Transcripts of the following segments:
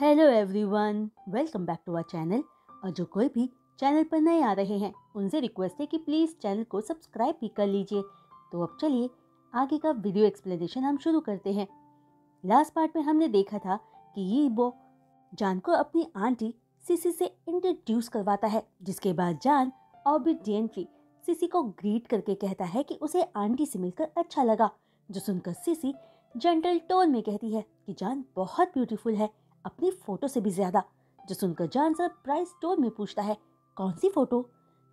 Hello everyone, welcome back to our channel. और जो कोई भी चैनल पर नए आ रहे हैं उनसे रिक्वेस्ट है कि प्लीज़ चैनल को सब्सक्राइब भी कर लीजिए। तो अब चलिए आगे का वीडियो एक्सप्लेनेशन हम शुरू करते हैं। लास्ट पार्ट में हमने देखा था कि यीबो जान को अपनी आंटी सिसी से इंट्रोड्यूस करवाता है, जिसके बाद जान ऑबिडियंटली सिसी को ग्रीट करके कहता है कि उसे आंटी से मिलकर अच्छा लगा। जो सुनकर सिसी जेंटल टोन में कहती है कि जान बहुत ब्यूटीफुल है, अपनी फोटो से भी ज्यादा। जो सुनकर जान सरप्राइज टोन में पूछता है कौन सी फोटो,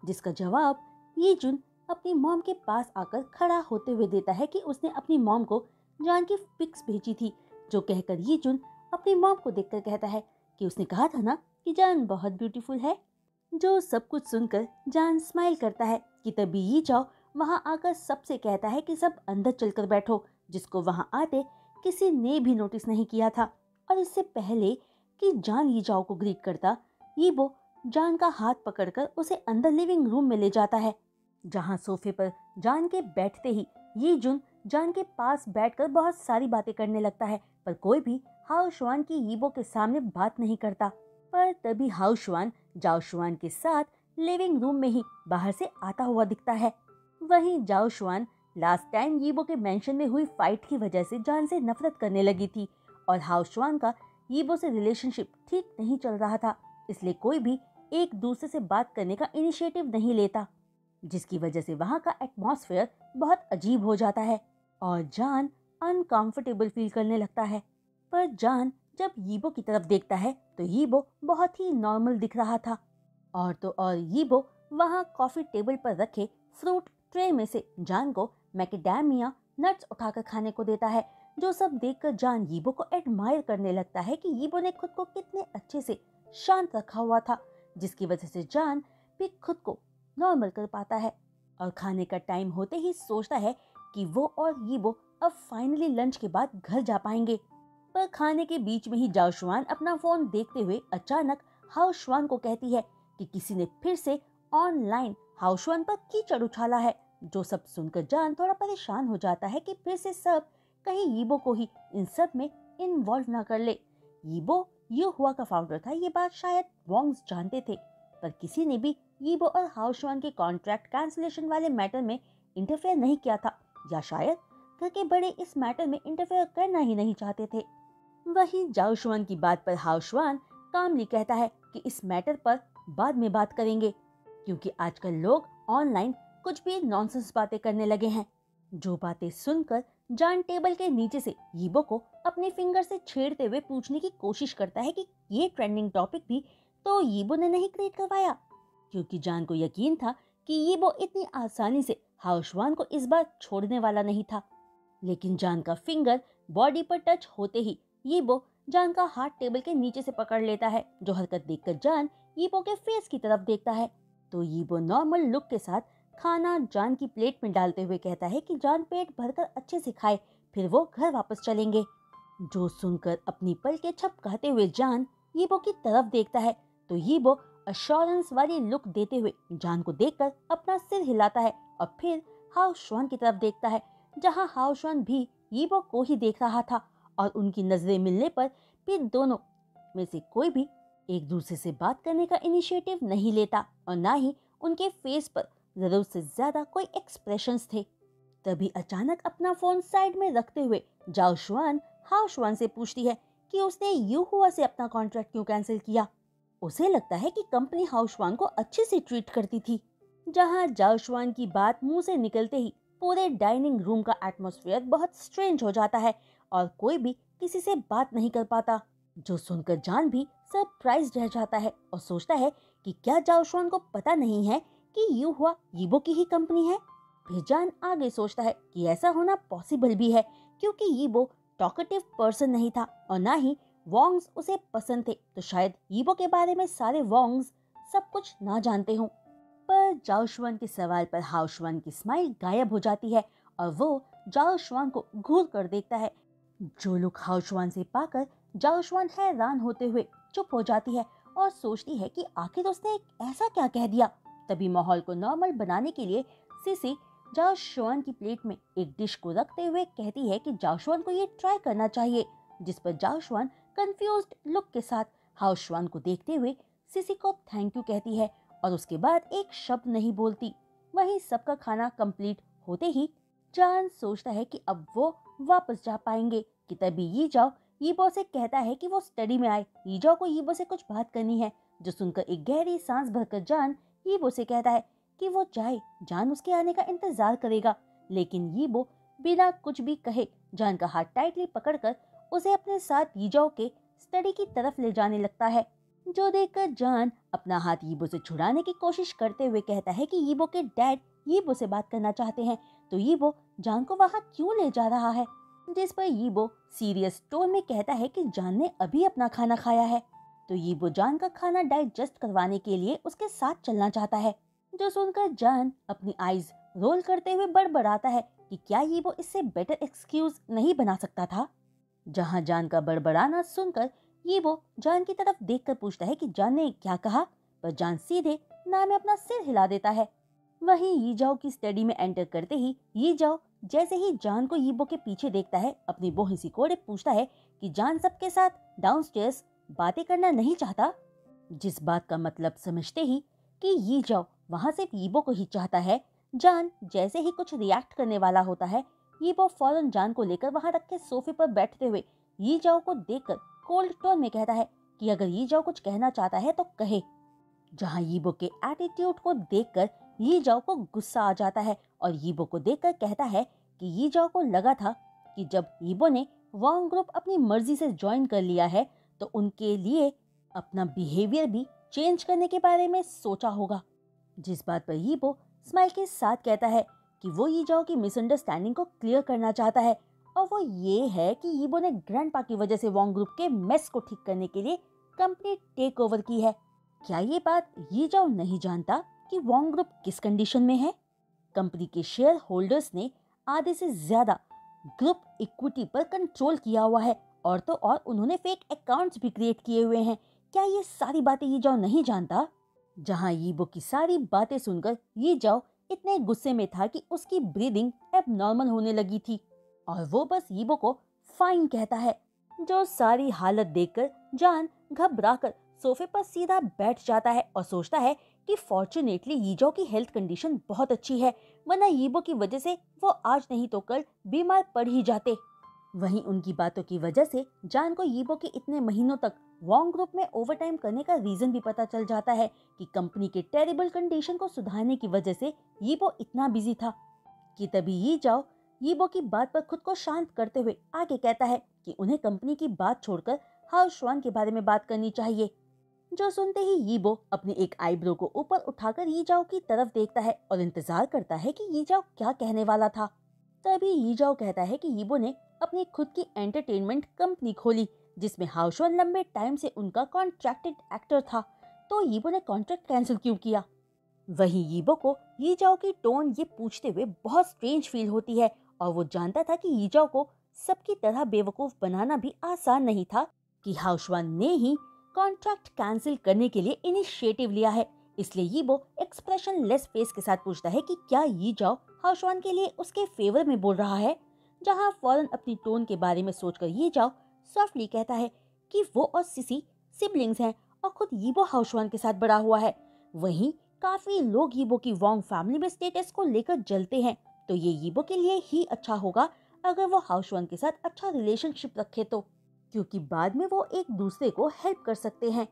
जिसका जवाब ये जुन अपनी मॉम के पास आकर खड़ा होते हुए देता है कि उसने अपनी मॉम को जान की पिक्स भेजी थी। जो कहकर ये जुन अपनी मॉम को देखकर कहता है कि उसने कहा था ना कि जान बहुत ब्यूटीफुल है। जो सब कुछ सुनकर जान स्माइल करता है कि तभी ये जाओ वहां आकर सबसे कहता है कि सब अंदर चलकर बैठो, जिसको वहां आते किसी ने भी नोटिस नहीं किया था। और इससे पहले कि जान ये जाओ को ग्रीट करता, यीबो जान का हाथ पकड़कर उसे अंदर लिविंग रूम में ले जाता है, जहां सोफे पर जान के बैठते ही ये जुन जान के पास बैठकर बहुत सारी बातें करने लगता है। पर कोई भी हाओ शुआन की यीबो के सामने बात नहीं करता। पर तभी हाओ शुआन जाओ शुआन के साथ लिविंग रूम में ही बाहर से आता हुआ दिखता है। वहीं जाओ शुआन लास्ट टाइम यीबो के मेंशन में हुई फाइट की वजह से जान से नफरत करने लगी थी, और हाओ शुआन का यीबो से रिलेशनशिप ठीक नहीं चल रहा था, इसलिए कोई भी एक दूसरे से बात करने का इनिशिएटिव नहीं लेता, जिसकी वजह से वहां का एटमॉस्फेयर बहुत अजीब हो जाता है और जान अनकंफर्टेबल फील करने लगता है। पर जान जब यीबो की तरफ देखता है तो यीबो बहुत ही नॉर्मल दिख रहा था। और तो और यीबो वहां कॉफी टेबल पर रखे फ्रूट ट्रे में से जान को मैकेडेमिया नट्स उठाकर खाने को देता है। जो सब देखकर जान यीबो को एडमायर करने लगता है कि यीबो ने खुद को कितने अच्छे से शांत रखा हुआ था, जिसकी वजह से जान भी खुद को नॉर्मल कर पाता है। और खाने का टाइम होते ही सोचता है कि वो और यीबो अब फाइनली लंच के बाद घर जा पाएंगे। पर खाने के बीच में ही जाओ शुआन अपना फोन देखते हुए अचानक हाओ शुआन को कहती है कि किसी ने फिर से ऑनलाइन हाओ शुआन पर कीचड़ उछाला है। जो सब सुनकर जान थोड़ा परेशान हो जाता है कि फिर से सब कहीं यीबो को ही इन सब में इन्वॉल्व ना कर ले। यीबो यू हुआ का फाउंडर था, ये बात शायद वोंग्स जानते थे, पर किसी ने भी यीबो और हाओ शुआन के कॉन्ट्रैक्ट कैंसिलेशन वाले मैटर में इंटरफेयर नहीं किया था, या शायद घर के बड़े इस मैटर में इंटरफेयर करना ही नहीं चाहते थे। वहीं जाओ शुआन की बात पर हाओ शुआन कामली कहता है कि इस मैटर पर बाद में बात करेंगे, क्योंकि आजकल लोग ऑनलाइन कुछ भी नॉनसेंस बातें करने लगे हैं। जो बातें सुनकर जान टेबल के नीचे से यीबो को अपने फिंगर से छेड़ते हुए पूछने की कोशिश करता है कि ये ट्रेंडिंग टॉपिक भी तो यीबो ने नहीं क्रिएट करवाया, क्योंकि जान को यकीन था कि यीबो इतनी आसानी से हाओ शुआन को इस बार छोड़ने वाला नहीं था। लेकिन जान का फिंगर बॉडी पर टच होते ही यीबो जान का हाथ टेबल के नीचे से पकड़ लेता है। जो हरकत देखकर जान यीबो के फेस की तरफ देखता है तो यीबो नॉर्मल लुक के साथ खाना जान की प्लेट में डालते हुए कहता है कि जान पेट भरकर अच्छे से खाए, फिर वो घर वापस चलेंगे। जो सुनकर अपनी पलकें झपकाते हुए जान यीबो की तरफ देखता है तो यीबो अश्योरेंस वाली लुक देते हुए जान को देखकर अपना सिर हिलाता है और फिर हाओ शुआन की तरफ देखता है, जहां हाओ शुआन भी यीबो को ही देख रहा था। और उनकी नजरें मिलने पर फिर दोनों में से कोई भी एक दूसरे से बात करने का इनिशिएटिव नहीं लेता, और ना ही उनके फेस पर जरूरत से ज्यादा कोई एक्सप्रेशंस थे। तभी अचानक अपना फोन साइड में रखते हुए जाओ शुआन हाओ शुआन से पूछती है कि उसने यू हुआ से अपना कॉन्ट्रैक्ट क्यों कैंसिल किया। उसे लगता है कि कंपनी हाओ शुआन को अच्छे से ट्रीट करती थी। जहां जाओ शुआन की बात मुंह से निकलते ही पूरे डाइनिंग रूम का एटमॉस्फेयर बहुत स्ट्रेंज हो जाता है और कोई भी किसी से बात नहीं कर पाता। जो सुनकर जान भी सरप्राइज रह जाता है और सोचता है कि क्या जाओ शुआन को पता नहीं है कि यू हुआ यीबो की ही कंपनी है। फिर जान आगे सोचता है कि ऐसा होना पॉसिबल भी है, क्योंकि यीबो टॉकेटिव पर्सन नहीं था और ना ही वोंग्स उसे पसंद थे, तो शायद यीबो के बारे में सारे वोंग्स सब कुछ ना जानते हों। पर जाओ शुआन के सवाल पर हाओ शुआन की स्माइल गायब हो जाती है और वो जाओ शुआन को घूर कर देखता है। जो लुक हाओ शुआन से पाकर जाओ शुआन हैरान होते हुए चुप हो जाती है और सोचती है कि आखिर उसने ऐसा क्या कह दिया। तभी माहौल को नॉर्मल बनाने के लिए सिसी जाओ शुआन की प्लेट में एक डिश को रखते हुए कहती है कि जाओ शुआन को ये ट्राई करना चाहिए, जिस पर जाओ शुआन कंफ्यूज्ड लुक के साथ हाउसवान को देखते हुए सिसी को थैंक यू कहती है और उसके बाद एक शब्द नहीं बोलती। वहीं सबका खाना कंप्लीट होते ही जान सोचता है कि अब वो वापस जा पाएंगे कि तभी यीजाओ यीबो से कहता है कि वो स्टडी में आए। यीजाओ को यीबो से कुछ बात करनी है, जो सुनकर एक गहरी सांस भरकर जान यीबो से कहता है कि वो जाए। जान उसके आने का इंतजार करेगा, लेकिन यीबो बिना कुछ भी कहे जान का हाथ टाइटली पकड़कर उसे अपने साथ यीजाओ के स्टडी की तरफ ले जाने लगता है, जो देखकर जान अपना हाथ यीबो से छुड़ाने की कोशिश करते हुए कहता है कि यीबो के डैड यीबो से बात करना चाहते हैं, तो यीबो जान को वहाँ क्यों ले जा रहा है। जिस पर यीबो सीरियस टोन में कहता है कि जान ने अभी अपना खाना खाया है, तो यीबो जान का खाना डाइजेस्ट करवाने के लिए उसके साथ चलना चाहता है, जो सुनकर जान अपनी आईज रोल करते हुए बड़बड़ाता है कि क्या यीबो इससे बेटर एक्सक्यूज नहीं बना सकता था। जहां जान का बड़बड़ाना सुनकर यीबो जान की तरफ देखकर पूछता है कि जान ने क्या कहा, पर जान सीधे ना में अपना सिर हिला देता है। वहीं यीजाओ की स्टडी में एंटर करते ही यीजाओ जैसे ही जान को यीबो के पीछे देखता है, अपनी बोहिसी सिकोड़े पूछता है कि जान सबके साथ डाउनस्टेयर्स बातें करना नहीं चाहता। जिस बात का मतलब समझते ही कि यीजाओ वहां सिर्फ यीबो को ही चाहता है, जान जैसे ही कुछ रिएक्ट करने वाला होता है, यीबो फौरन जान को लेकर वहां रखे सोफे पर बैठते हुए यीजाओ को देखकर कोल्ड टोन में कहता है कि अगर यीजाओ कुछ कहना चाहता है तो कहे। जहां यीबो के एटीट्यूड को देखकर यीजाओ को गुस्सा आ जाता है और यीबो को देखकर कहता है कि यीजाओ को लगा था कि जब यीबो ने वांग ग्रुप अपनी मर्जी से ज्वाइन कर लिया है तो उनके लिए अपना बिहेवियर भी चेंज करने के बारे में सोचा होगा। जिस बात पर यीबो स्माइल के साथ कहता है कि वो यीजाओ की मिसअंडरस्टैंडिंग को क्लियर करना चाहता है, और वो ये है कि यीबो ने ग्रैंडपा की वजह से वांग ग्रुप के मेस को ठीक करने के लिए कंपनी टेक ओवर की है। क्या ये बात यीजाओ नहीं जानता कि वांग ग्रुप किस कंडीशन में है? कंपनी के शेयर होल्डर्स ने आधे से ज्यादा ग्रुप इक्विटी पर कंट्रोल किया हुआ है, और तो और उन्होंने फेक अकाउंट्स भी क्रिएट किए हुए हैं। क्या ये सारी बातें यीजाओ नहीं जानता? जहां यीबो की सारी बातें सुनकर यीजाओ इतने गुस्से में था कि उसकी ब्रीदिंग एबनॉर्मल होने लगी थी, और वो बस यीबो को फाइन कहता है, जो सारी हालत देखकर जान घबराकर सोफे पर सीधा बैठ जाता है और सोचता है कि फॉर्चुनेटली यीजाओ की हेल्थ कंडीशन बहुत अच्छी है, वरना यीबो की वजह से वो आज नहीं तो कल बीमार पड़ ही जाते। वहीं उनकी बातों की वजह से जान को यीबो के इतने महीनों तक वांग ग्रुप में ओवरटाइम करने का रीजन भी पता चल जाता है कि कंपनी के टेरिबल कंडीशन को सुधारने की वजह से यीबो इतना बिजी था। कि तभी यीजाओ यीबो की बात पर खुद को शांत करते हुए आगे कहता है कि उन्हें कंपनी की बात छोड़कर हाउसवान के बारे में बात करनी चाहिए। जो सुनते ही यीबो अपनी एक आईब्रो को ऊपर उठाकर यीजाओ की तरफ देखता है और इंतजार करता है कि यीजाओ क्या कहने वाला था। तभी यीजाओ कहता है कि यीबो ने अपनी खुद की एंटरटेनमेंट कंपनी खोली, जिसमें हाउसवान लंबे टाइम से उनका कॉन्ट्रैक्टेड एक्टर था, तो यीबो ने कॉन्ट्रैक्ट कैंसिल क्यों किया। वहीं यीबो को यीजाओ की टोन ये पूछते हुए बहुत स्ट्रेंज फील होती है, और वो जानता था कि यीजाओ को सबकी तरह बेवकूफ बनाना भी आसान नहीं था कि हाउसवान ने ही कॉन्ट्रैक्ट कैंसिल करने के लिए इनिशिएटिव लिया है। इसलिए यीबो एक्सप्रेशन लेस फेस के साथ पूछता है कि क्या यीजाओ हाउसवान के लिए उसके फेवर में बोल रहा है। जहां फौरन अपनी टोन के बारे में सोचकर यीजाओ सॉफ्टली कहता है कि वो और सिसी सिबलिंग्स हैं और खुद यीबो हाउसवान के साथ बड़ा हुआ है। वहीं काफी लोग यीबो की वांग फैमिली में स्टेटस को लेकर जलते हैं, तो ये यीबो के लिए ही अच्छा होगा अगर वो हाउसवान के साथ अच्छा रिलेशनशिप रखे, तो क्योंकि बाद में वो एक दूसरे को हेल्प कर सकते हैं।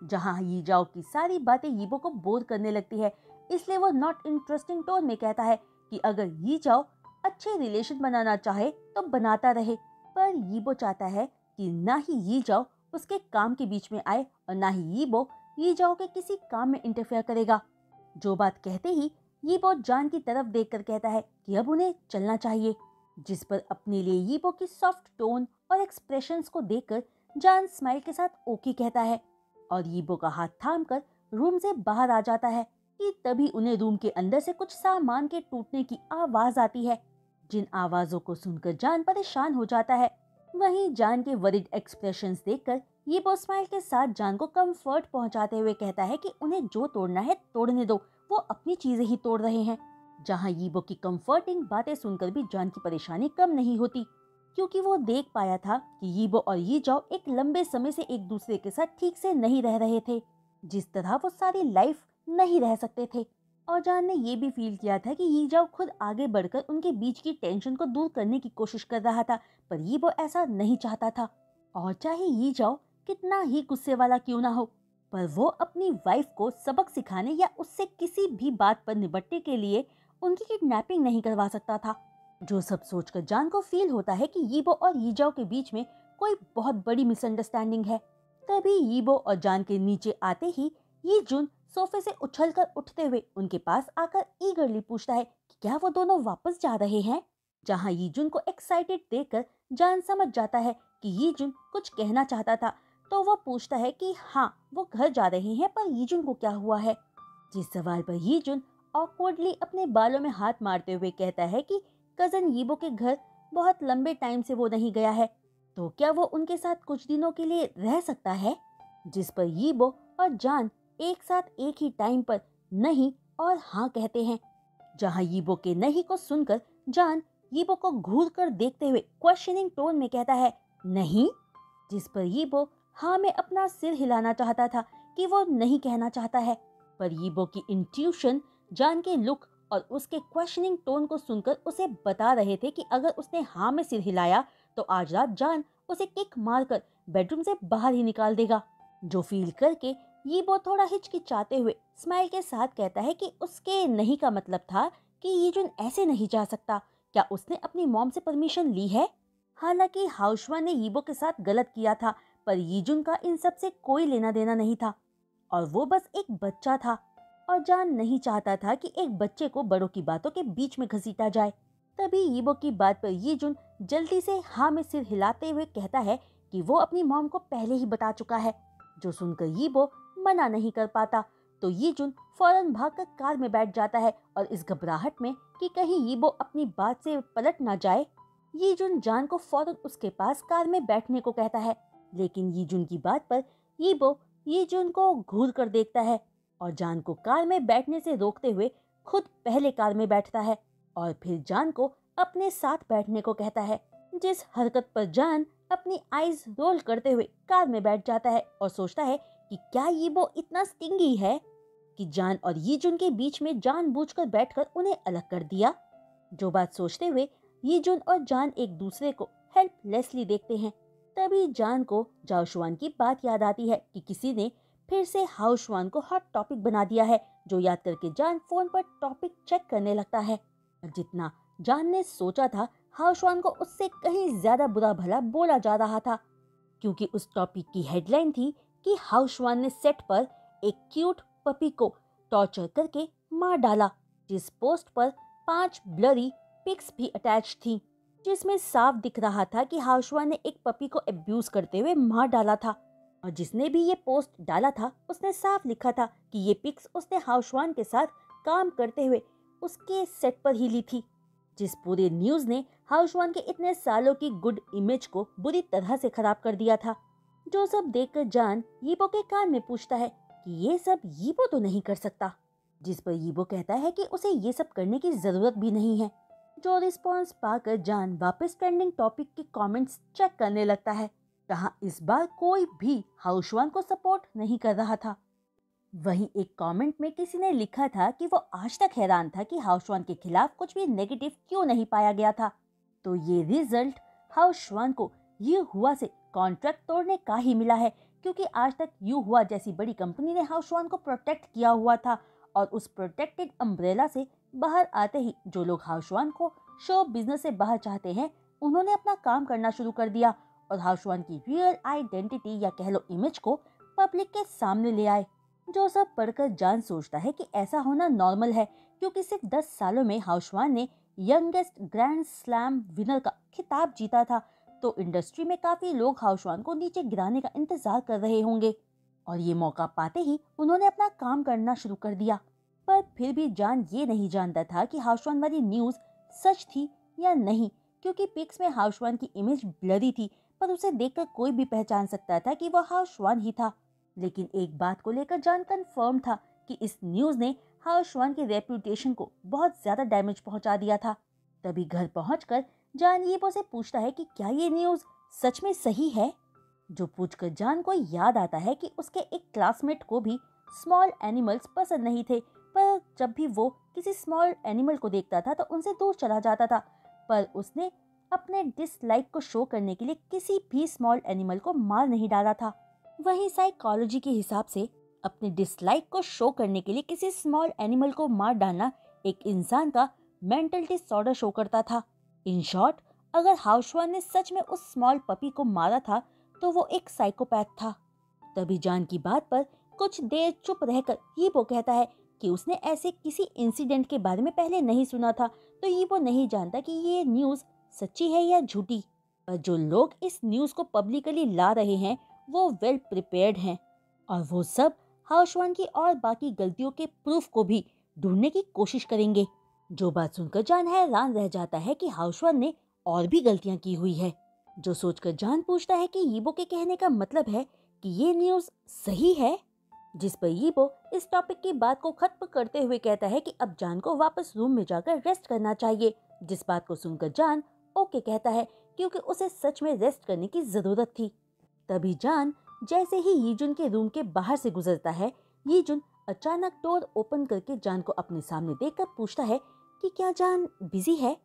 जहां यीजाओ की सारी बातें यीबो को बोर करने लगती है, इसलिए वो नॉट इंटरेस्टिंग टोन में कहता है कि अगर यीजाओ अच्छे रिलेशन बनाना चाहे तो बनाता रहे, पर यीबो चाहता है कि ना ही यीजाओ उसके काम के बीच में आए और ना ही यीबो यीजाओ के किसी काम में इंटरफेयर करेगा। जो बात कहते ही यीबो जान की तरफ देखकर कहता है कि अब उन्हें चलना चाहिए, जिस पर अपने लिए यीबो की सॉफ्ट टोन और एक्सप्रेशंस को देखकर जान स्माइल के साथ ओके कहता है और यीबो का हाथ थामकर रूम से बाहर आ जाता है कि तभी उन्हें रूम के अंदर से कुछ सामान के टूटने की आवाज आती है, जिन आवाजों को सुनकर जान परेशान हो जाता है। वहीं जान के वरिड एक्सप्रेशंस देखकर यीबो स्माइल के साथ जान को कंफर्ट पहुंचाते हुए कहता है कि उन्हें जो तोड़ना है तोड़ने दो, वो अपनी चीजें ही तोड़ रहे हैं। जहां यीबो की कंफर्टिंग बातें सुनकर भी जान की परेशानी कम नहीं होती। क्योंकि वो देख पाया था कि यीबो और यी जाओ एक लंबे समय से एक दूसरे के साथ ठीक से नहीं रह रहे थे, जिस तरह वो सारी लाइफ नहीं रह सकते थे। और जान ने ये भी फील किया था कि यी जाओ खुद आगे बढ़कर उनके बीच की टेंशन को दूर करने की कोशिश कर रहा था, पर यीबो ऐसा नहीं चाहता था। और चाहे यी जाओ कितना ही गुस्से वाला क्यों ना हो, पर वो अपनी वाइफ को सबक सिखाने या उससे किसी भी बात पर निपटने के लिए उनकी किडनैपिंग नहीं करवा सकता था। जो सब सोचकर जान को फील होता है कि यीबो और यीजाओ के बीच में कोई बहुत बड़ी मिसअंडरस्टैंडिंग है। तभी यीबो और जान के नीचे आते ही ये जुन सोफे से उछलकर उठते हुए उनके पास आकर ईगरली पूछता है कि क्या वो दोनों वापस जा रहे हैं। जहाँ ये जुन को एक्साइटेड देखकर जान समझ जाता है कि ये जुन कुछ कहना चाहता था, तो वो पूछता है कि हाँ वो घर जा रहे हैं, पर यीजुन को क्या हुआ है। जिस सवाल पर यीजुन ऑकवर्डली अपने बालों में हाथ मारते हुए कहता है कि कजन यीबो के घर बहुत लंबे टाइम से वो नहीं गया है, तो क्या वो उनके साथ कुछ दिनों के लिए रह सकता है। जिस पर यीबो और जान एक साथ एक ही टाइम पर नहीं और हाँ कहते हैं। जहाँ यीबो के नहीं को सुनकर जान यीबो को घूर कर देखते हुए क्वेश्चनिंग टोन में कहता है नहीं। जिस पर यीबो हाँ में अपना सिर हिलाना चाहता था कि वो नहीं कहना चाहता है, पर यीबो की इंट्यूशन जान के लुक और उसके क्वेश्चनिंग टोन को सुनकर उसे बता रहे थे कि अगर उसने हाँ में सिर हिलाया तो आज रात जान उसे किक मारकर बेडरूम से बाहर ही निकाल देगा। जो फील करके यीबो थोड़ा हिचकिचाते हुए स्माइल के साथ कहता है कि उसके नहीं का मतलब था कि यीजुन ऐसे नहीं जा सकता, क्या उसने अपनी मॉम से परमिशन ली है। हालांकि हाउशवा ने यीबो के साथ गलत किया था, पर यीजुन का इन सब से कोई लेना देना नहीं था और वो बस एक बच्चा था और जान नहीं चाहता था कि एक बच्चे को बड़ों की बातों के बीच में घसीटा जाए। तभी यीबो की बात पर यीजुन जल्दी से हाँ में सिर हिलाते हुए कहता है कि वो अपनी मॉम को पहले ही बता चुका है। जो सुनकर यीबो मना नहीं कर पाता, तो यीजुन फौरन भागकर कार में बैठ जाता है और इस घबराहट में कि कहीं यीबो अपनी बात से पलट ना जाए, यीजुन जान को फौरन उसके पास कार में बैठने को कहता है। लेकिन यीजुन की बात पर यीबो यीजुन को घूर कर देखता है और जान को कार में बैठने से रोकते हुए खुद पहले कार में बैठता है और फिर जान को अपने साथ बैठने को कहता है। जिस हरकत पर जान अपनी आईज रोल करते हुए कार में बैठ जाता है और सोचता है कि क्या यीबो इतना स्टिंगी है कि जान और यीजुन के बीच में जानबूझकर बैठकर उन्हें अलग कर दिया। जो बात सोचते हुए यीजुन और जान एक दूसरे को हेल्पलेसली देखते हैं। तभी जान को जाओशुआन की बात याद आती है कि किसी ने फिर से हाउशवान को हॉट टॉपिक बना दिया है, जो याद करके जान फोन पर टॉपिक चेक करने लगता है। जितना जान ने सोचा था हाउशवान को उससे कहीं ज्यादा बुरा भला बोला जा रहा था, क्योंकि उस टॉपिक की हेडलाइन थी कि हाउशवान ने सेट पर एक क्यूट पपी को टॉर्चर करके मार डाला, जिस पोस्ट पर 5 ब्लरी पिक्स भी अटैच थी, जिसमें साफ दिख रहा था कि हाउशवान ने एक पपी को अब्यूज करते हुए मार डाला था। और जिसने भी ये पोस्ट डाला था उसने साफ लिखा था कि ये पिक्स उसने हाउशवान के साथ काम करते हुए उसके सेट पर ही ली थी। जिस पूरे न्यूज ने हाउशवान के इतने सालों की गुड इमेज को बुरी तरह से खराब कर दिया था। जो सब देखकर जान यीबो के कान में पूछता है कि ये सब यीबो तो नहीं कर सकता, जिस पर यीबो कहता है कि उसे ये सब करने की जरूरत भी नहीं है। जो रिस्पॉन्स पाकर जान वापस ट्रेंडिंग टॉपिक के कमेंट्स चेक करने लगता है, जहाँ इस बार कोई भी हाउशवान को सपोर्ट नहीं कर रहा था। वहीं एक कमेंट में किसी ने लिखा था कि वो आज तक हैरान था कि हाउशवान के खिलाफ कुछ भी नेगेटिव क्यों नहीं पाया गया था। तो ये रिजल्ट हाउशवान को यू हुआ से कॉन्ट्रैक्ट तोड़ने का ही मिला है, क्योंकि आज तक यू हुआ जैसी बड़ी कंपनी ने हाउशवान को प्रोटेक्ट किया हुआ था और उस प्रोटेक्टेड अम्ब्रेला से बाहर आते ही जो लोग हाउशवान को शो बिजनेस से बाहर चाहते हैं, उन्होंने अपना काम करना शुरू कर दिया और हाउशवान की रियल आइडेंटिटी या कह लो इमेज को पब्लिक के सामने ले आए। जो सब पढ़कर जान सोचता है कि ऐसा होना नॉर्मल है, क्योंकि सिर्फ 10 सालों में हाउशवान ने यंगेस्ट ग्रैंड स्लैम विनर का खिताब जीता था, तो इंडस्ट्री में काफी लोग हाउशवान को नीचे गिराने का इंतजार कर रहे होंगे और ये मौका पाते ही उन्होंने अपना काम करना शुरू कर दिया। पर फिर भी जान ये नहीं जानता था कि हाउशवान वाली न्यूज सच थी या नहीं, क्योंकि पिक्स में हाउशवान की इमेज ब्लरी थी, पर उसे देखकर कोई भी पहचान सकता था कि वह हाउशवान ही था। लेकिन एक बात को लेकर जान कंफर्म था कि इस न्यूज ने हाउशवान की रेपुटेशन को बहुत ज्यादा डैमेज पहुंचा दिया था। तभी घर पहुंचकर जान यीबो से पूछता है कि क्या ये न्यूज़ सच में सही है। जो पूछकर जान को याद आता है कि उसके एक क्लासमेट को भी स्मॉल एनिमल्स पसंद नहीं थे, पर जब भी वो किसी स्मॉल एनिमल को देखता था तो उनसे दूर चला जाता था। पर उसने अपने डिसलाइक को शो करने के लिए किसी भी स्मॉल एनिमल को मार नहीं डाला था। वहीं साइकोलॉजी के हिसाब से अपने डिसलाइक को शो करने के लिए किसी स्मॉल एनिमल को मार डालना एक इंसान का मेंटल डिसऑर्डर शो करता था। इन शॉर्ट, अगर हाउसवान ने सच में उस स्मॉल पपी को मारा था तो वो एक साइकोपैथ था। तभी जान की बात पर कुछ देर चुप रहकर यीबो कहता है कि उसने ऐसे किसी इंसिडेंट के बारे में पहले नहीं सुना था, तो यीबो नहीं जानता कि ये न्यूज़ सच्ची है या झूठी। पर जो लोग इस न्यूज़ को पब्लिकली ला रहे हैं वो वेल प्रिपेयर्ड हैं और वो सब हाउसवान की और बाकी गलतियों के प्रूफ को भी ढूंढने की कोशिश करेंगे। जो बात सुनकर जान हैरान रह जाता है कि हाउसवान ने और भी गलतियां की हुई है। जो सोचकर जान पूछता है कि यीबो के कहने का मतलब है कि ये न्यूज़ सही है। जिस पर यीबो इस टॉपिक की बात को खत्म करते हुए कहता है कि अब जान को वापस रूम में जाकर रेस्ट करना चाहिए। जिस बात को सुनकर जान ओके कहता है क्योंकि उसे सच में रेस्ट करने की जरूरत थी। तभी जान जैसे ही यीजुन के रूम के बाहर से गुजरता है, यीजुन अचानक डोर ओपन करके जान को अपने सामने देखकर पूछता है कि क्या जान बिजी है।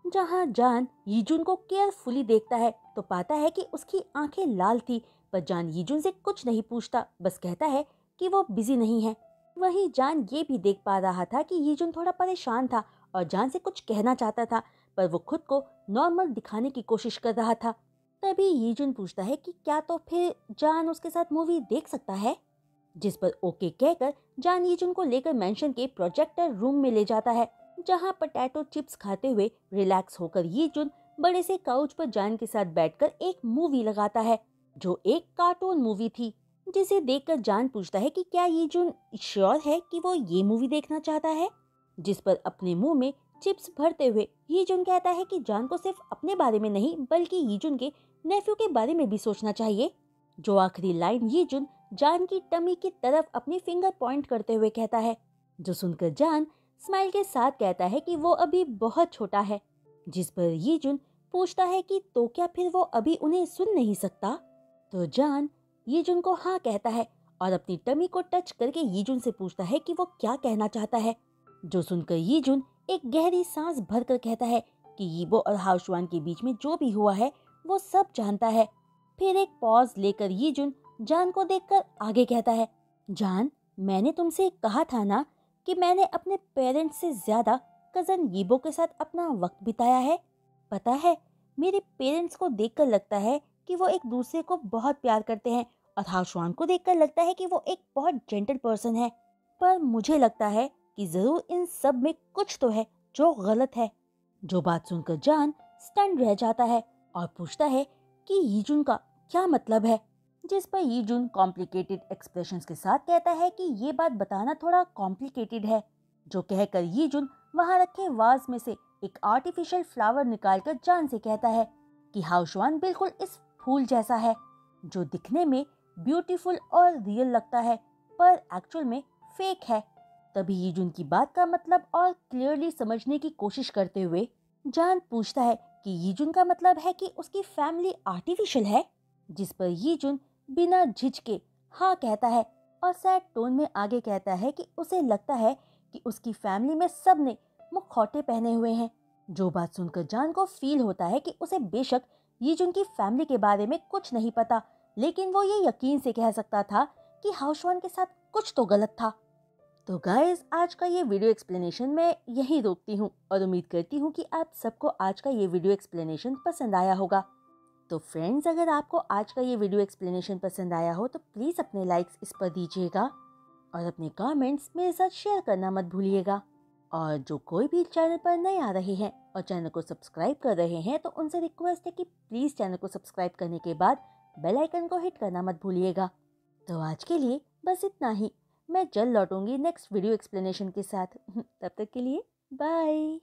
जहां जान यीजुन को केयरफुली देखता है तो पाता है कि उसकी आंखें लाल थी, पर जान यीजुन से कुछ नहीं पूछता, बस कहता है कि वो बिजी नहीं है। वहीं जान ये भी देख पा रहा था कि यीजुन थोड़ा परेशान था और जान से कुछ कहना चाहता था, पर वो खुद को नॉर्मल दिखाने की कोशिश कर रहा था। तभी यीजुन पूछता है कि क्या तो फिर जान उसके साथ मूवी देख सकता है। जिस पर ओके कहकर जान यीजुन को लेकर मेंशन के प्रोजेक्टर रूम में ले जाता है, जहां पोटैटो चिप्स खाते हुए रिलैक्स होकर यीजुन बड़े से काउच पर जान के साथ बैठकर एक मूवी लगाता है, जो एक कार्टून मूवी थी। जिसे देखकर जान पूछता है कि क्या यीजुन श्योर है कि वो ये मूवी देखना चाहता है। जिस पर अपने मुंह में चिप्स भरते हुए यीजुन कहता है कि जान को सिर्फ अपने बारे में नहीं बल्कि यीजुन के नेफ्यू के बारे में भी सोचना चाहिए। जो आखिरी लाइन यीजुन जान की टमी की तरफ अपनी फिंगर पॉइंट करते हुए कहता है, जो सुनकर जान स्माइल के साथ कहता है कि वो अभी बहुत छोटा है। जिस पर यीजुन पूछता है कि तो क्या फिर वो अभी उन्हें सुन नहीं सकता। तो जान यीजुन को हाँ कहता है और अपनी टमी को टच करके यीजुन से पूछता है कि वो क्या कहना चाहता है। जो सुनकर यीजुन एक गहरी सांस भरकर कहता है कि यीबो और हाउसवान के बीच में जो भी हुआ है वो सब जानता है। फिर एक पॉज लेकर यीजुन जान को देखकर आगे कहता है, जान मैंने तुमसे कहा था ना कि मैंने अपने पेरेंट्स से ज्यादा कजन यीबो के साथ अपना वक्त बिताया है। पता है, मेरे पेरेंट्स को देखकर लगता है कि वो एक दूसरे को बहुत प्यार करते हैं और हाउसवान को देखकर लगता है कि वो एक बहुत जेंटल पर्सन है। पर मुझे लगता है कि जरूर इन सब में कुछ तो है जो गलत है। जो बात सुनकर जान स्टन रह जाता है और पूछता है कि यीजुन का क्या मतलब है। जिस पर यीजुन कॉम्प्लिकेटेड एक्सप्रेशंस के साथ कहता है कि ये बात बताना थोड़ा कॉम्प्लिकेटेड है। जो कहकर यीजुन वहां रखे वाज में से एक आर्टिफिशियल फ्लावर निकालकर जान से कहता है कि हाउसवान बिल्कुल इस फूल जैसा है, जो दिखने में ब्यूटीफुल और रियल लगता है पर एक्चुअल में फेक है। तभी यीजुन की बात का मतलब और क्लियरली समझने की कोशिश करते हुए जान पूछता है कि यीजुन का मतलब है कि उसकी फैमिली आर्टिफिशियल है। जिस पर यीजुन बिना झिझके हाँ कहता है और सैड टोन में आगे कहता है कि उसे लगता है कि उसकी फैमिली में सब ने मुखौटे पहने हुए हैं। जो बात सुनकर जान को फील होता है कि उसे बेशक यीजुन की फैमिली के बारे में कुछ नहीं पता, लेकिन वो ये यकीन से कह सकता था कि हाउसवान के साथ कुछ तो गलत था। तो गाइज, आज का ये वीडियो एक्सप्लेनेशन मैं यहीं रोकती हूँ और उम्मीद करती हूँ कि आप सबको आज का ये वीडियो एक्सप्लेनेशन पसंद आया होगा। तो फ्रेंड्स, अगर आपको आज का ये वीडियो एक्सप्लेनेशन पसंद आया हो तो प्लीज़ अपने लाइक्स इस पर दीजिएगा और अपने कमेंट्स मेरे साथ शेयर करना मत भूलिएगा। और जो कोई भी चैनल पर नए आ रहे हैं और चैनल को सब्सक्राइब कर रहे हैं तो उनसे रिक्वेस्ट है कि प्लीज़ चैनल को सब्सक्राइब करने के बाद बेल आइकन को हिट करना मत भूलिएगा। तो आज के लिए बस इतना ही। मैं जल्द लौटूंगी नेक्स्ट वीडियो एक्सप्लेनेशन के साथ। तब तक के लिए बाय।